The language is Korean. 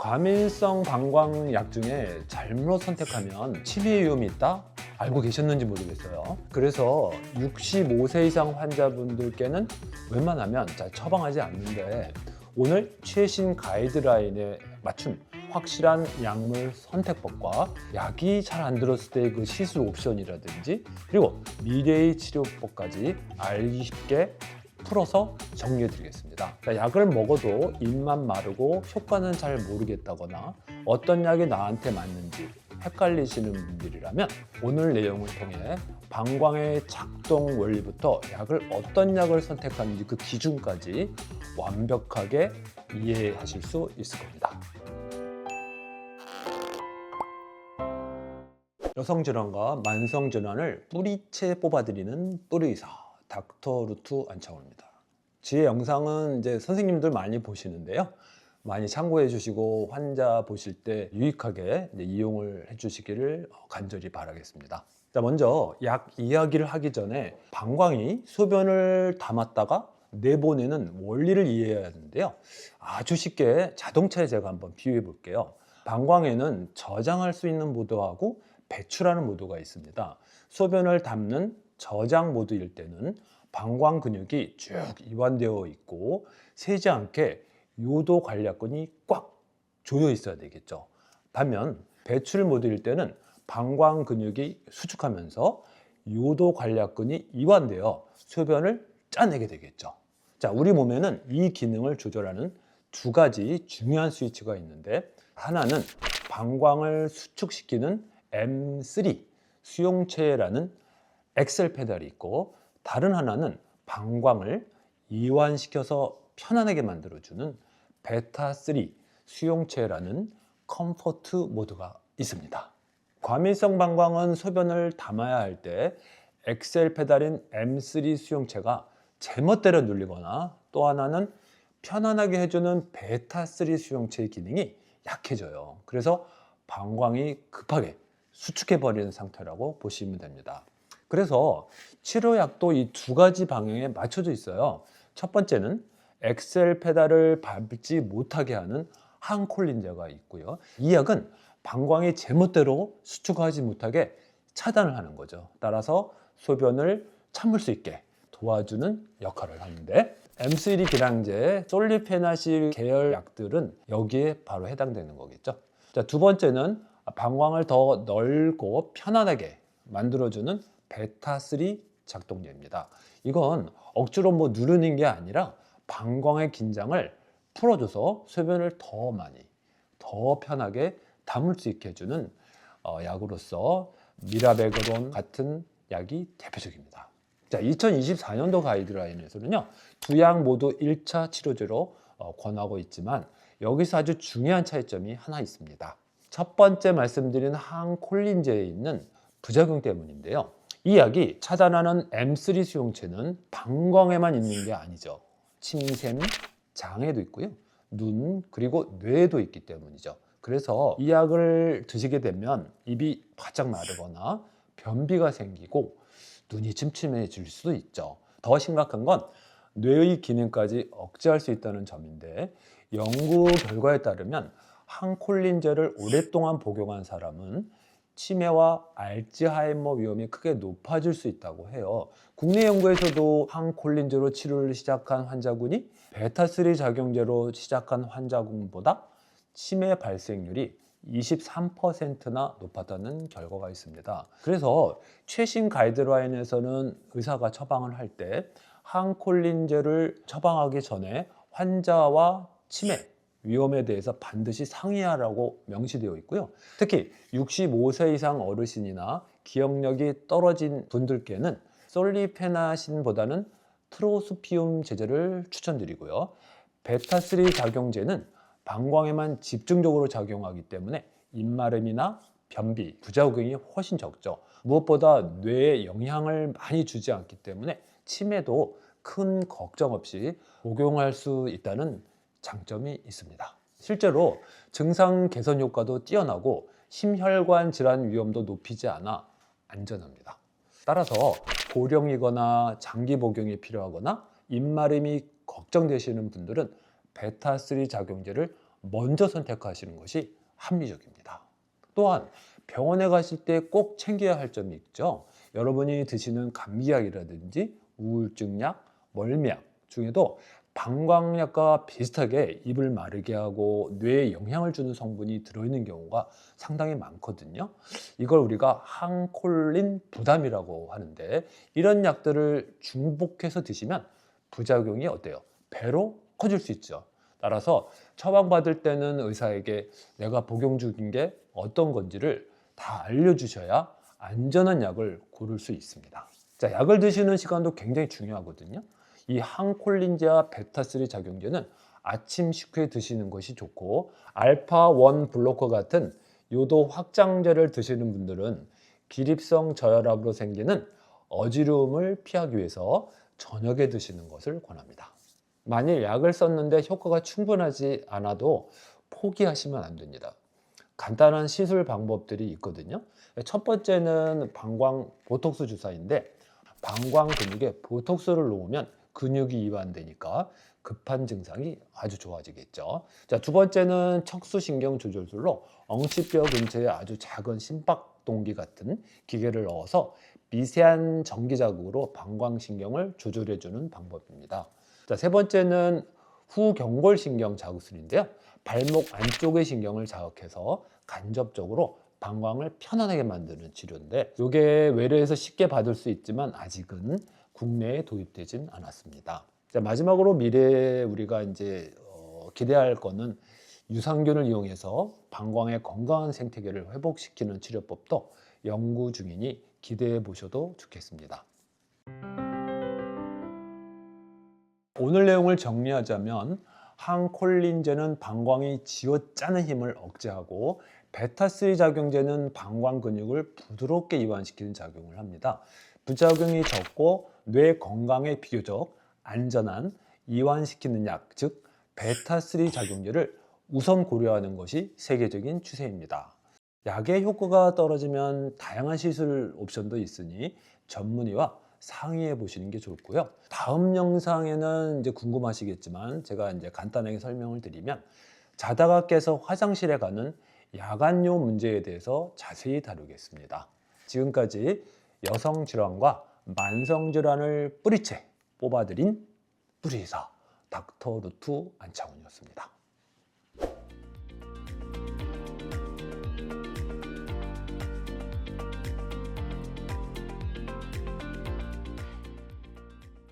과민성 방광약 중에 잘못 선택하면 치매 위험이 있다? 알고 계셨는지 모르겠어요. 그래서 65세 이상 환자분들께는 웬만하면 잘 처방하지 않는데 오늘 최신 가이드라인에 맞춘 확실한 약물 선택법과 약이 잘 안 들었을 때 그 시술 옵션이라든지 그리고 미래의 치료법까지 알기 쉽게 풀어서 정리해 드리겠습니다. 약을 먹어도 입만 마르고 효과는 잘 모르겠다거나 어떤 약이 나한테 맞는지 헷갈리시는 분들이라면 오늘 내용을 통해 방광의 작동 원리부터 약을 어떤 약을 선택하는지 그 기준까지 완벽하게 이해하실 수 있을 겁니다. 여성질환과 만성질환을 뿌리채 뽑아드리는 뿌리의사 닥터 루트 안창호입니다. 제 영상은 이제 선생님들 많이 보시는데요. 많이 참고해 주시고 환자 보실 때 유익하게 이용을 해 주시기를 간절히 바라겠습니다. 자, 먼저 약 이야기를 하기 전에 방광이 소변을 담았다가 내보내는 원리를 이해해야 하는데요. 아주 쉽게 자동차에 제가 한번 비유해 볼게요. 방광에는 저장할 수 있는 모드하고 배출하는 모드가 있습니다. 소변을 담는 저장 모드일 때는 방광 근육이 쭉 이완되어 있고 새지 않게 요도 관략근이 꽉 조여 있어야 되겠죠. 반면 배출 모드일 때는 방광 근육이 수축하면서 요도 관략근이 이완되어 소변을 짜내게 되겠죠. 자, 우리 몸에는 이 기능을 조절하는 두 가지 중요한 스위치가 있는데 하나는 방광을 수축시키는 M3 수용체라는 엑셀 페달이 있고 다른 하나는 방광을 이완시켜서 편안하게 만들어주는 베타3 수용체라는 컴포트 모드가 있습니다. 과민성 방광은 소변을 담아야 할 때 엑셀 페달인 M3 수용체가 제멋대로 눌리거나 또 하나는 편안하게 해주는 베타3 수용체의 기능이 약해져요. 그래서 방광이 급하게 수축해버리는 상태라고 보시면 됩니다. 그래서 치료약도 이 두 가지 방향에 맞춰져 있어요. 첫 번째는 엑셀 페달을 밟지 못하게 하는 항콜린제가 있고요. 이 약은 방광이 제멋대로 수축하지 못하게 차단을 하는 거죠. 따라서 소변을 참을 수 있게 도와주는 역할을 하는데 M3 기량제, 솔리페나실 계열 약들은 여기에 바로 해당되는 거겠죠. 자, 두 번째는 방광을 더 넓고 편안하게 만들어주는 베타3 작동제입니다. 이건 억지로 누르는 게 아니라 방광의 긴장을 풀어줘서 소변을 더 많이, 더 편하게 담을 수 있게 해주는 약으로서 미라베그론 같은 약이 대표적입니다. 자, 2024년도 가이드라인에서는요, 두 약 모두 1차 치료제로 권하고 있지만 여기서 아주 중요한 차이점이 하나 있습니다. 첫 번째 말씀드린 항콜린제에 있는 부작용 때문인데요. 이 약이 차단하는 M3 수용체는 방광에만 있는 게 아니죠. 침샘, 장에도 있고요. 눈, 그리고 뇌에도 있기 때문이죠. 그래서 이 약을 드시게 되면 입이 바짝 마르거나 변비가 생기고 눈이 침침해질 수도 있죠. 더 심각한 건 뇌의 기능까지 억제할 수 있다는 점인데 연구 결과에 따르면 항콜린제를 오랫동안 복용한 사람은 치매와 알츠하이머 위험이 크게 높아질 수 있다고 해요. 국내 연구에서도 항콜린제로 치료를 시작한 환자군이 베타3 작용제로 시작한 환자군보다 치매 발생률이 23%나 높았다는 결과가 있습니다. 그래서 최신 가이드라인에서는 의사가 처방을 할 때 항콜린제를 처방하기 전에 환자와 치매 위험에 대해서 반드시 상의하라고 명시되어 있고요. 특히 65세 이상 어르신이나 기억력이 떨어진 분들께는 솔리페나신보다는 트로스피움 제제를 추천드리고요. 베타3 작용제는 방광에만 집중적으로 작용하기 때문에 입마름이나 변비, 부작용이 훨씬 적죠. 무엇보다 뇌에 영향을 많이 주지 않기 때문에 치매도 큰 걱정 없이 복용할 수 있다는 장점이 있습니다. 실제로 증상 개선 효과도 뛰어나고 심혈관 질환 위험도 높이지 않아 안전합니다. 따라서 고령이거나 장기 복용이 필요하거나 입마름이 걱정되시는 분들은 베타3 작용제를 먼저 선택하시는 것이 합리적입니다. 또한 병원에 가실 때 꼭 챙겨야 할 점이 있죠. 여러분이 드시는 감기약이라든지 우울증약, 멀미약 중에도 방광약과 비슷하게 입을 마르게 하고 뇌에 영향을 주는 성분이 들어있는 경우가 상당히 많거든요. 이걸 우리가 항콜린 부담이라고 하는데, 이런 약들을 중복해서 드시면 부작용이 어때요? 배로 커질 수 있죠. 따라서 처방받을 때는 의사에게 내가 복용 중인 게 어떤 건지를 다 알려주셔야 안전한 약을 고를 수 있습니다. 자, 약을 드시는 시간도 굉장히 중요하거든요. 이 항콜린제와 베타3 작용제는 아침 식후에 드시는 것이 좋고, 알파1 블로커 같은 요도 확장제를 드시는 분들은 기립성 저혈압으로 생기는 어지러움을 피하기 위해서 저녁에 드시는 것을 권합니다. 만일 약을 썼는데 효과가 충분하지 않아도 포기하시면 안 됩니다. 간단한 시술 방법들이 있거든요. 첫 번째는 방광 보톡스 주사인데, 방광 근육에 보톡스를 놓으면 근육이 이완되니까 급한 증상이 아주 좋아지겠죠. 자, 두 번째는 척수신경 조절술로 엉치뼈 근처에 아주 작은 심박동기 같은 기계를 넣어서 미세한 전기 자극으로 방광신경을 조절해주는 방법입니다. 자, 세 번째는 후경골신경 자극술인데요. 발목 안쪽의 신경을 자극해서 간접적으로 방광을 편안하게 만드는 치료인데, 이게 외래에서 쉽게 받을 수 있지만 아직은 국내에 도입되진 않았습니다. 자, 마지막으로 미래에 우리가 이제 기대할 거는 유산균을 이용해서 방광의 건강한 생태계를 회복시키는 치료법도 연구 중이니 기대해 보셔도 좋겠습니다. 오늘 내용을 정리하자면, 항콜린제는 방광이 쥐어짜는 힘을 억제하고, 베타3 작용제는 방광 근육을 부드럽게 이완시키는 작용을 합니다. 부작용이 적고 뇌 건강에 비교적 안전한 이완시키는 약, 즉 베타3 작용제를 우선 고려하는 것이 세계적인 추세입니다. 약의 효과가 떨어지면 다양한 시술 옵션도 있으니 전문의와 상의해 보시는 게 좋고요. 다음 영상에는 이제 궁금하시겠지만 제가 이제 간단하게 설명을 드리면, 자다가 깨서 화장실에 가는 야간요 문제에 대해서 자세히 다루겠습니다. 지금까지 여성 질환과 만성 질환을 뿌리채 뽑아드린 뿌리의사 닥터 루트 안창훈이었습니다.